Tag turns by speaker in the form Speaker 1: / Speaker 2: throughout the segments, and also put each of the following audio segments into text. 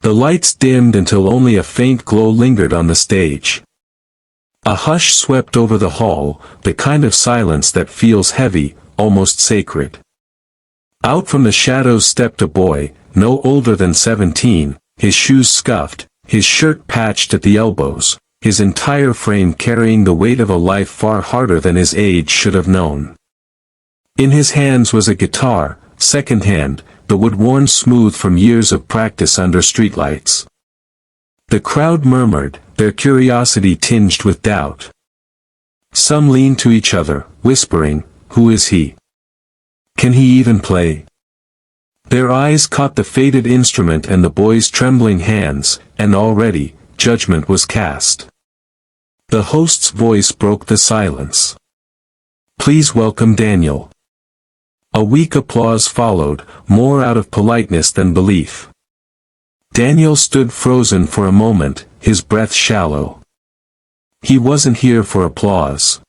Speaker 1: The lights dimmed until only a faint glow lingered on the stage. A hush swept over the hall, the kind of silence that feels heavy, almost sacred. Out from the shadows stepped a boy, no older than 17, his shoes scuffed, his shirt patched at the elbows, his entire frame carrying the weight of a life far harder than his age should have known. In his hands was a guitar, second-hand, the wood worn smooth from years of practice under streetlights. The crowd murmured, their curiosity tinged with doubt. Some leaned to each other, whispering, "Who is he? Can he even play?" Their eyes caught the faded instrument and the boy's trembling hands, and already, judgment was cast. The host's voice broke the silence. "Please welcome Daniel." A weak applause followed, more out of politeness than belief. Daniel stood frozen for a moment, his breath shallow. He wasn't here for applause.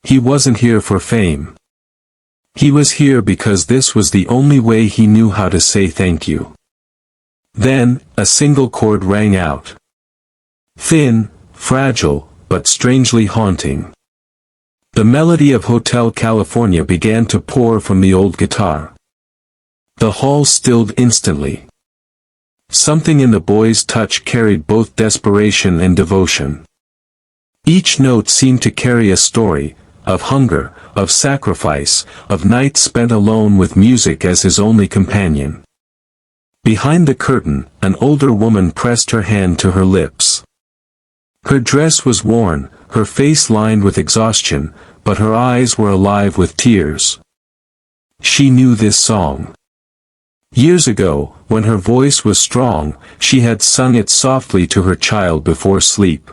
Speaker 1: He wasn't here for fame. He was here because this was the only way he knew how to say thank you. Then, a single chord rang out. Thin, fragile, but strangely haunting. The melody of Hotel California began to pour from the old guitar. The hall stilled instantly. Something in the boy's touch carried both desperation and devotion. Each note seemed to carry a story, of hunger, of sacrifice, of nights spent alone with music as his only companion. Behind the curtain, an older woman pressed her hand to her lips. Her dress was worn, her face lined with exhaustion, but her eyes were alive with tears. She knew this song. Years ago, when her voice was strong, she had sung it softly to her child before sleep.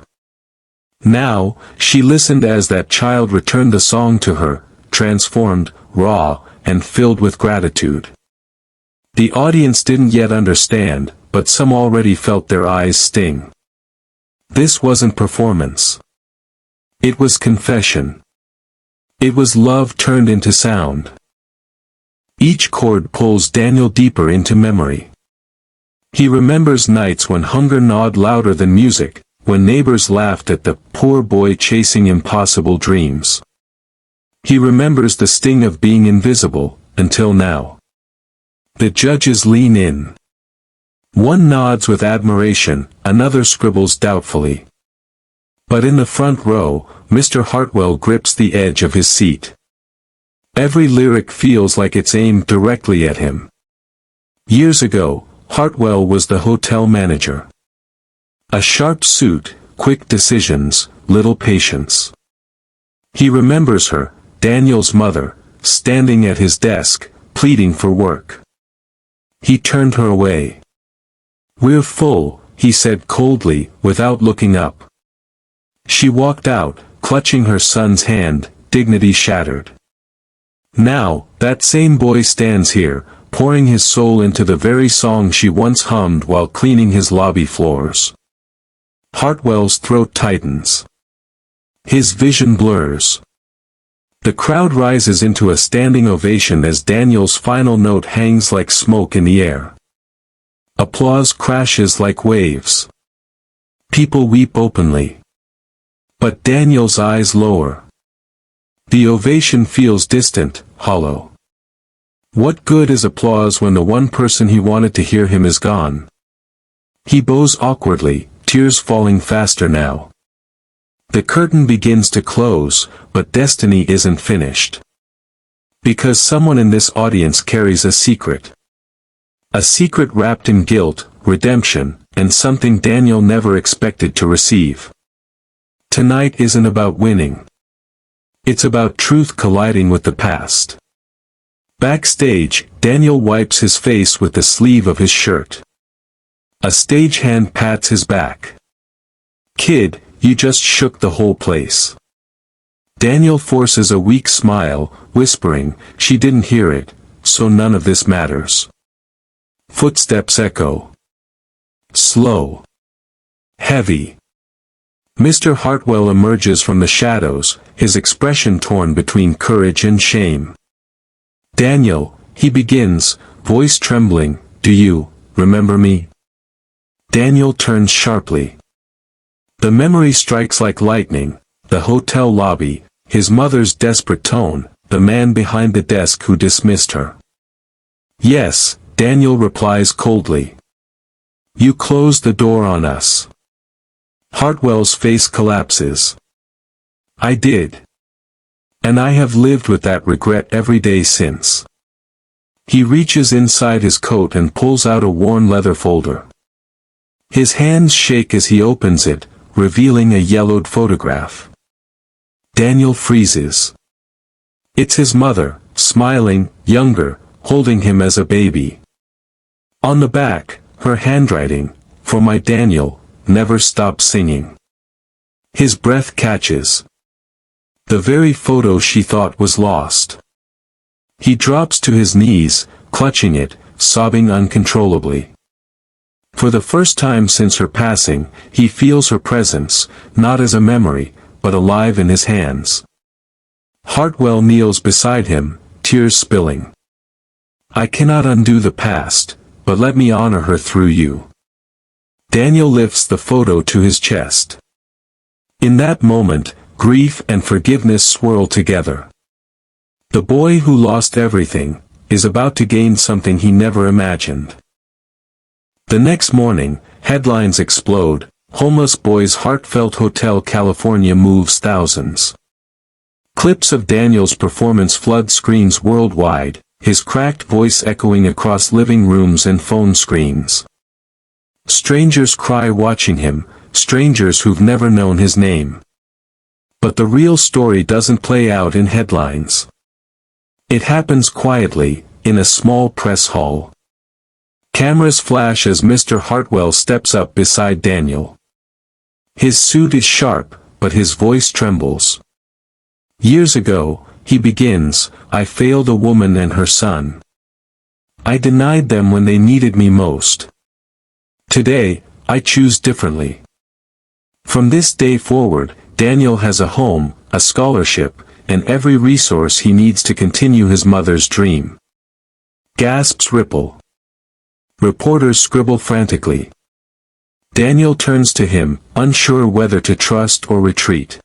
Speaker 1: Now, she listened as that child returned the song to her, transformed, raw, and filled with gratitude. The audience didn't yet understand, but some already felt their eyes sting. This wasn't performance. It was confession. It was love turned into sound. Each chord pulls Daniel deeper into memory. He remembers nights when hunger gnawed louder than music, when neighbors laughed at the poor boy chasing impossible dreams. He remembers the sting of being invisible, until now. The judges lean in. One nods with admiration, another scribbles doubtfully. But in the front row, Mr. Hartwell grips the edge of his seat. Every lyric feels like it's aimed directly at him. Years ago, Hartwell was the hotel manager. A sharp suit, quick decisions, little patience. He remembers her, Daniel's mother, standing at his desk, pleading for work. He turned her away. "We're full," he said coldly, without looking up. She walked out, clutching her son's hand, dignity shattered. Now, that same boy stands here, pouring his soul into the very song she once hummed while cleaning his lobby floors. Hartwell's throat tightens. His vision blurs. The crowd rises into a standing ovation as Daniel's final note hangs like smoke in the air. Applause crashes like waves. People weep openly. But Daniel's eyes lower. The ovation feels distant, hollow. What good is applause when the one person he wanted to hear him is gone? He bows awkwardly, tears falling faster now. The curtain begins to close, but destiny isn't finished. Because someone in this audience carries a secret. A secret wrapped in guilt, redemption, and something Daniel never expected to receive. Tonight isn't about winning. It's about truth colliding with the past. Backstage, Daniel wipes his face with the sleeve of his shirt. A stagehand pats his back. "Kid, you just shook the whole place." Daniel forces a weak smile, whispering, "She didn't hear it, so none of this matters." Footsteps echo. Slow. Heavy. Mr. Hartwell emerges from the shadows, his expression torn between courage and shame. "Daniel," he begins, voice trembling, "do you remember me?" Daniel turns sharply. The memory strikes like lightning, the hotel lobby, his mother's desperate tone, the man behind the desk who dismissed her. Yes, Daniel replies coldly. You closed the door on us. Hartwell's face collapses. I did. And I have lived with that regret every day since. He reaches inside his coat and pulls out a worn leather folder. His hands shake as he opens it, revealing a yellowed photograph. Daniel freezes. It's his mother, smiling, younger, holding him as a baby. On the back, her handwriting, "For my Daniel, never stop singing." His breath catches. The very photo she thought was lost. He drops to his knees, clutching it, sobbing uncontrollably. For the first time since her passing, he feels her presence, not as a memory, but alive in his hands. Hartwell kneels beside him, tears spilling. I cannot undo the past, but let me honor her through you. Daniel lifts the photo to his chest. In that moment, grief and forgiveness swirl together. The boy who lost everything, is about to gain something he never imagined. The next morning, headlines explode, homeless boy's heartfelt hotel California moves thousands. Clips of Daniel's performance flood screens worldwide, his cracked voice echoing across living rooms and phone screens. Strangers cry watching him, strangers who've never known his name. But the real story doesn't play out in headlines. It happens quietly, in a small press hall. Cameras flash as Mr. Hartwell steps up beside Daniel. His suit is sharp, but his voice trembles. Years ago, he begins, I failed a woman and her son. I denied them when they needed me most. Today, I choose differently. From this day forward, Daniel has a home, a scholarship, and every resource he needs to continue his mother's dream. Gasps ripple. Reporters scribble frantically. Daniel turns to him, unsure whether to trust or retreat.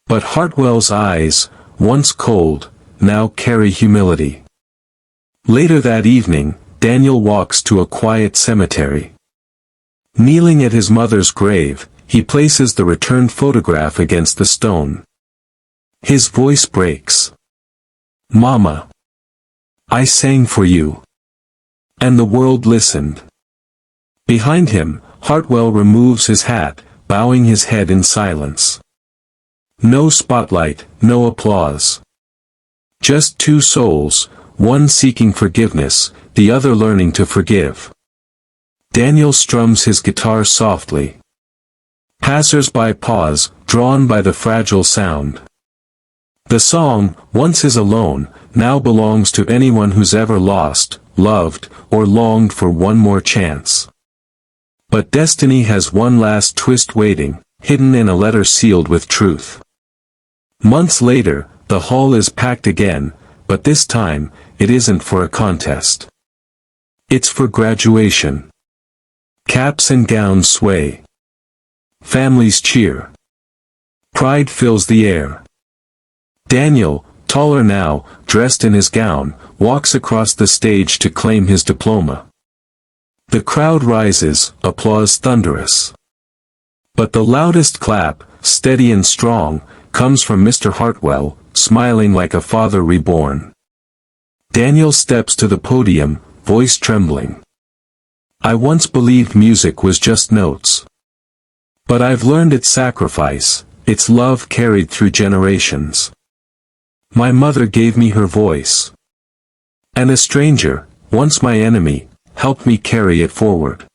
Speaker 1: But Hartwell's eyes, once cold, now carry humility. Later that evening, Daniel walks to a quiet cemetery. Kneeling at his mother's grave, he places the returned photograph against the stone. His voice breaks. Mama. I sang for you. And the world listened. Behind him, Hartwell removes his hat, bowing his head in silence. No spotlight, no applause. Just two souls, one seeking forgiveness, the other learning to forgive. Daniel strums his guitar softly. Passers-by pause, drawn by the fragile sound. The song, once his alone, now belongs to anyone who's ever lost, loved, or longed for one more chance. But destiny has one last twist waiting, hidden in a letter sealed with truth. Months later, the hall is packed again, but this time, it isn't for a contest. It's for graduation. Caps and gowns sway. Families cheer. Pride fills the air. Daniel, taller now, dressed in his gown, walks across the stage to claim his diploma. The crowd rises, applause thunderous. But the loudest clap, steady and strong, comes from Mr. Hartwell, smiling like a father reborn. Daniel steps to the podium, voice trembling. I once believed music was just notes. But I've learned its sacrifice, its love carried through generations. My mother gave me her voice. And a stranger, once my enemy, helped me carry it forward.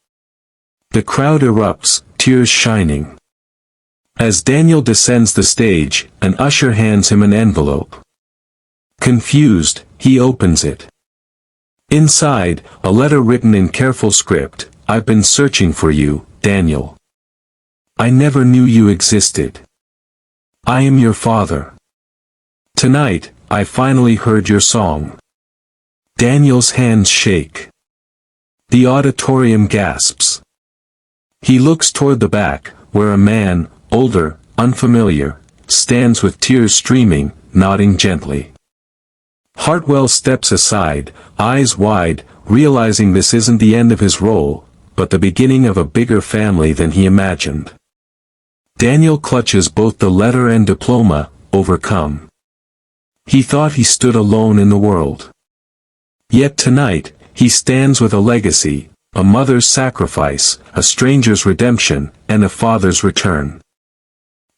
Speaker 1: The crowd erupts, tears shining. As Daniel descends the stage, an usher hands him an envelope. Confused, he opens it. Inside, a letter written in careful script, I've been searching for you, Daniel. I never knew you existed. I am your father. Tonight, I finally heard your song. Daniel's hands shake. The auditorium gasps. He looks toward the back, where a man, older, unfamiliar, stands with tears streaming, nodding gently. Hartwell steps aside, eyes wide, realizing this isn't the end of his role, but the beginning of a bigger family than he imagined. Daniel clutches both the letter and diploma, overcome. He thought he stood alone in the world. Yet tonight, he stands with a legacy, a mother's sacrifice, a stranger's redemption, and a father's return.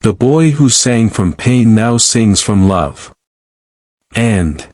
Speaker 1: The boy who sang from pain now sings from love. And